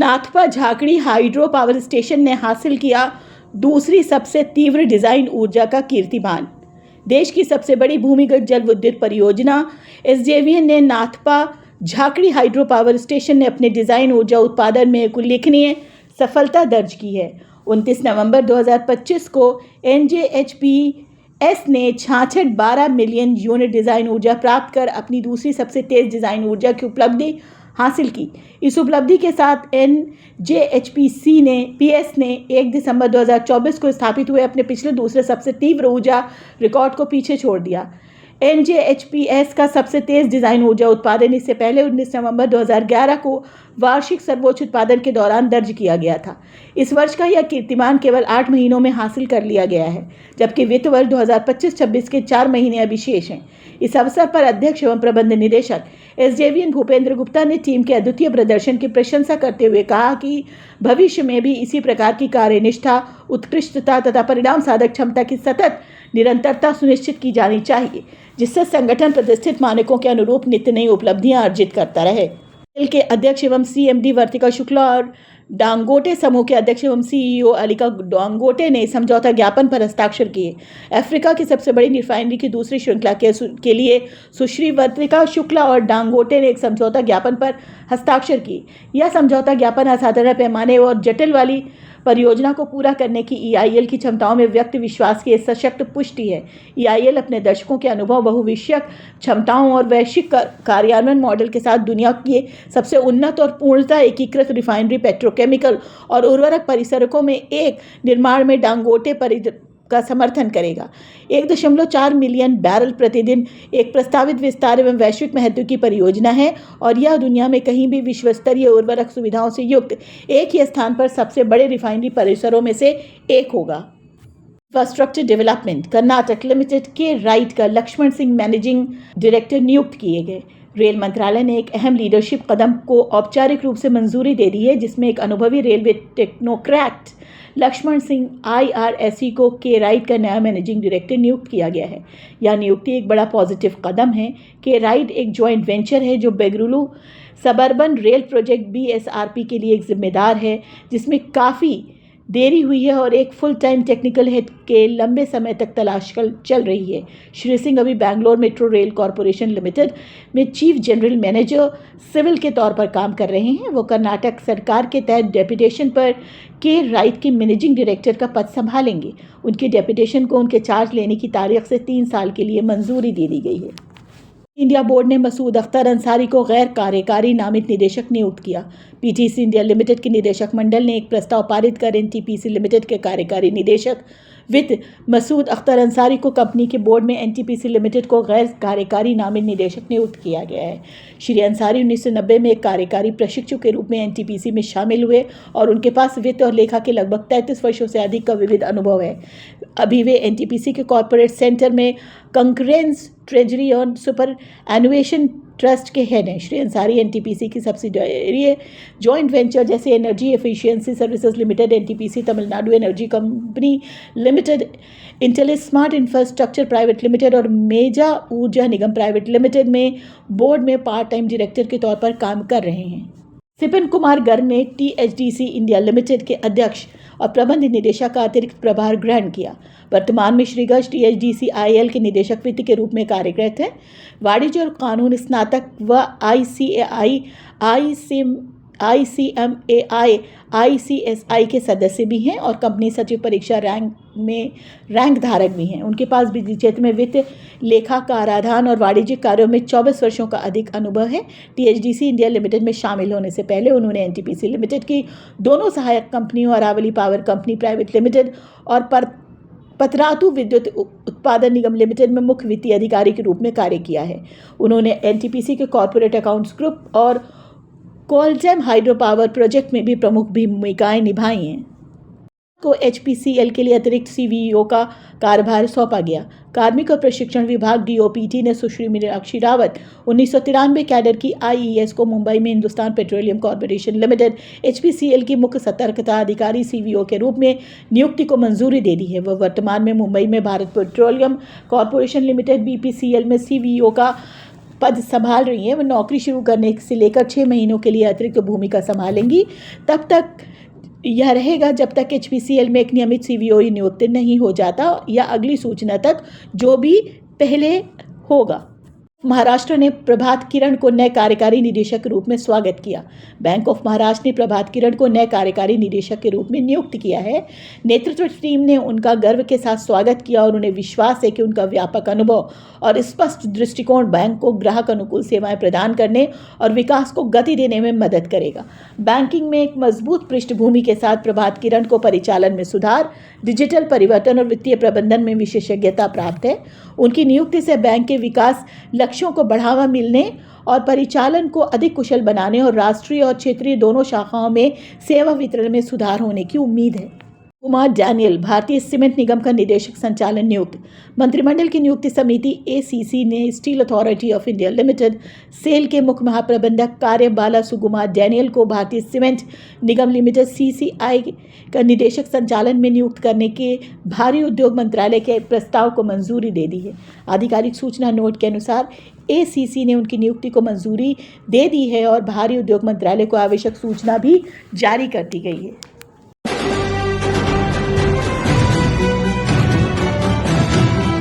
Nathpa Jhakri hydro power station ने हासिल किया दूसरी सबसे तीव्र डिज़ाइन ऊर्जा का कीर्तिमान। देश की सबसे बड़ी भूमिगत जल विद्युत परियोजना एसजेवीएन ने Nathpa Jhakri hydro power station ने अपने डिज़ाइन ऊर्जा उत्पादन में एक उल्लेखनीय सफलता दर्ज की है। 29 नवंबर 2025 को एनजेएचपीएस ने 6612 मिलियन यूनिट डिज़ाइन ऊर्जा प्राप्त कर अपनी दूसरी सबसे तेज़ डिज़ाइन ऊर्जा की उपलब्धि हासिल की। इस उपलब्धि के साथ एनजेएचपीसी ने 1 दिसंबर 2024 को स्थापित हुए अपने पिछले दूसरे सबसे तीव्र ऊर्जा रिकॉर्ड को पीछे छोड़ दिया। एनजेएचपीएस का सबसे तेज़ डिज़ाइन ऊर्जा उत्पादन इससे पहले 19 नवंबर 2011 को वार्षिक सर्वोच्च उत्पादन के दौरान दर्ज किया गया था। इस वर्ष का यह कीर्तिमान केवल 8 महीनों में हासिल कर लिया गया है, जबकि वित्त वर्ष 2025-26 के 4 महीने अभी शेष हैं। इस अवसर पर अध्यक्ष एवं प्रबंध निदेशक एसजेवीएन भूपेंद्र गुप्ता ने टीम के अद्वितीय प्रदर्शन की प्रशंसा करते हुए कहा कि भविष्य में भी इसी प्रकार की कार्यनिष्ठा, उत्कृष्टता तथा परिणाम साधक क्षमता की सतत निरंतरता सुनिश्चित की जानी चाहिए, जिससे संगठन प्रतिष्ठित मानकों के अनुरूप नित्य नई उपलब्धियां अर्जित करता रहे। के अध्यक्ष एवं सीएमडी वर्तिका शुक्ला और डांगोटे समूह के अध्यक्ष एवं सीईओ अलीका डांगोटे ने समझौता ज्ञापन पर हस्ताक्षर किए। अफ्रीका की सबसे बड़ी रिफाइनरी की दूसरी श्रृंखला के लिए सुश्री वर्तिका शुक्ला और डांगोटे ने एक समझौता ज्ञापन पर हस्ताक्षर किए। यह समझौता ज्ञापन असाधारण पैमाने और जटिल वाली परियोजना को पूरा करने की ईआईएल की क्षमताओं में व्यक्त विश्वास की एक सशक्त पुष्टि है। ईआईएल अपने दर्शकों के अनुभव, बहुविषयक क्षमताओं और वैश्विक कार्यान्वयन मॉडल के साथ दुनिया के सबसे उन्नत और पूर्णतः एकीकृत रिफाइनरी, पेट्रोकेमिकल और उर्वरक परिसरों में एक निर्माण में डांगोटे का समर्थन करेगा। 1.4 मिलियन बैरल प्रतिदिन एक प्रस्तावित विस्तार एवं वैश्विक महत्व की परियोजना है और यह दुनिया में कहीं भी विश्वस्तरीय उर्वरक सुविधाओं से युक्त एक ही स्थान पर सबसे बड़े रिफाइनरी परिसरों में से एक होगा। इंफ्रास्ट्रक्चर डेवलपमेंट कर्नाटक लिमिटेड के राइट का लक्ष्मण सिंह मैनेजिंग डायरेक्टर नियुक्त किए गए। रेल मंत्रालय ने एक अहम लीडरशिप कदम को औपचारिक रूप से मंजूरी दे दी है, जिसमें एक अनुभवी रेलवे टेक्नोक्रेट लक्ष्मण सिंह आईआरएससी को के राइट का नया मैनेजिंग डायरेक्टर नियुक्त किया गया है। यह नियुक्ति एक बड़ा पॉजिटिव कदम है। के राइट एक जॉइंट वेंचर है जो बेंगलुरु सबर्बन रेल प्रोजेक्ट बीएसआरपी के लिए एक जिम्मेदार है, जिसमें काफ़ी देरी हुई है और एक फुल टाइम टेक्निकल हेड के लंबे समय तक तलाश चल रही है। श्री सिंह अभी Bangalore metro rail corporation limited में चीफ जनरल मैनेजर सिविल के तौर पर काम कर रहे हैं। वो कर्नाटक सरकार के तहत डेपुटेशन पर के राइट के मैनेजिंग डायरेक्टर का पद संभालेंगे। उनकी डेपुटेशन को उनके चार्ज लेने की तारीख से 3 साल के लिए मंजूरी दे दी गई है। इंडिया बोर्ड ने मसूद अख्तर अंसारी को गैर कार्यकारी नामित निदेशक नियुक्त किया। पीटीसी इंडिया लिमिटेड के निदेशक मंडल ने एक प्रस्ताव पारित कर एनटीपीसी लिमिटेड के कार्यकारी निदेशक वित्त मसूद अख्तर अंसारी को कंपनी के बोर्ड में एनटीपीसी लिमिटेड को गैर कार्यकारी नामित निदेशक नियुक्त किया गया है। श्री अंसारी 1990 में एक कार्यकारी प्रशिक्षु के रूप में एनटीपीसी में शामिल हुए और उनके पास वित्त और लेखा के लगभग 33 वर्षों से अधिक का विविध अनुभव है। अभी वे एनटीपीसी के कॉर्पोरेट सेंटर में कंकरेंस ट्रेजरी और सुपर एनुएशन ट्रस्ट के हेड हैं। श्री अंसारी एनटीपीसी की सब्सिडियरी जॉइंट वेंचर जैसे energy efficiency services limited, NTPC Tamil Nadu energy company limited, IntelliSmart infrastructure private limited और मेजा ऊर्जा निगम प्राइवेट लिमिटेड में बोर्ड में पार्ट टाइम डायरेक्टर के तौर पर काम कर रहे हैं। सिपन कुमार गर्ग ने टीएचडीसी इंडिया लिमिटेड के अध्यक्ष और प्रबंध निदेशक का अतिरिक्त प्रभार ग्रहण किया। वर्तमान में श्री गर्ग टीएचडीसी आईएल के निदेशक वित्त के रूप में कार्यरत हैं। वाणिज्य और कानून स्नातक व आईसीएमएआई आईसीएसआई के सदस्य भी हैं और कंपनी सचिव परीक्षा रैंक धारक भी हैं। उनके पास बिजली क्षेत्र में वित्त, लेखा, कराधान और वाणिज्यिक कार्यों में 24 वर्षों का अधिक अनुभव है। टीएचडीसी इंडिया लिमिटेड में शामिल होने से पहले उन्होंने एनटीपीसी लिमिटेड की दोनों सहायक कंपनियों Aravali power company private limited और पतरातु विद्युत उत्पादन निगम लिमिटेड में मुख्य वित्तीय अधिकारी के रूप में कार्य किया है। उन्होंने एनटीपीसी के कॉर्पोरेट अकाउंट्स ग्रुप और कोलजेम हाइड्रो पावर प्रोजेक्ट में भी प्रमुख भूमिकाएं निभाई हैं। को एचपीसीएल के लिए अतिरिक्त सीवीईओ का कार्यभार सौंपा गया। कार्मिक और प्रशिक्षण विभाग डीओपीटी ने सुश्री मीनाक्षी रावत 1993 कैडर की आईईएस को मुंबई में Hindustan petroleum corporation limited HPCL की मुख्य सतर्कता अधिकारी सीवीओ के रूप में नियुक्ति को मंजूरी दे दी है। वह वर्तमान में मुंबई में Bharat petroleum corporation limited BPCL में सीवीओ का पद संभाल रही हैं वो नौकरी शुरू करने से लेकर 6 महीनों के लिए अतिरिक्त भूमिका संभालेंगी। तब तक यह रहेगा जब तक HPCL में एक नियमित CVO नियुक्त नहीं हो जाता या अगली सूचना तक, जो भी पहले होगा। महाराष्ट्र ने प्रभात किरण को नए कार्यकारी निदेशक के रूप में स्वागत किया। बैंक ऑफ महाराष्ट्र ने प्रभात किरण को नए कार्यकारी निदेशक के रूप में नियुक्त किया है। नेतृत्व टीम ने उनका गर्व के साथ स्वागत किया और उन्हें विश्वास है कि उनका व्यापक अनुभव और स्पष्ट दृष्टिकोण बैंक को ग्राहक अनुकूल सेवाएं प्रदान करने और विकास को गति देने में मदद करेगा। बैंकिंग में एक मजबूत पृष्ठभूमि के साथ प्रभात किरण को परिचालन में सुधार, डिजिटल परिवर्तन और वित्तीय प्रबंधन में विशेषज्ञता प्राप्त है। उनकी नियुक्ति से बैंक के विकास लक्ष्यों को बढ़ावा मिलने और परिचालन को अधिक कुशल बनाने और राष्ट्रीय और क्षेत्रीय दोनों शाखाओं में सेवा वितरण में सुधार होने की उम्मीद है। कुमार डैनियल भारतीय सीमेंट निगम का निदेशक संचालन नियुक्त। मंत्रिमंडल की नियुक्ति समिति ACC ने steel authority of India limited SAIL के मुख्य महाप्रबंधक कार्य बाला सुकुमार डैनियल को भारतीय सीमेंट निगम लिमिटेड CCI का निदेशक संचालन में नियुक्त करने के भारी उद्योग मंत्रालय के प्रस्ताव को मंजूरी दे दी है। आधिकारिक सूचना नोट के अनुसार ACC ने उनकी नियुक्ति को मंजूरी दे दी है और भारी उद्योग मंत्रालय को आवश्यक सूचना भी जारी कर दी गई है।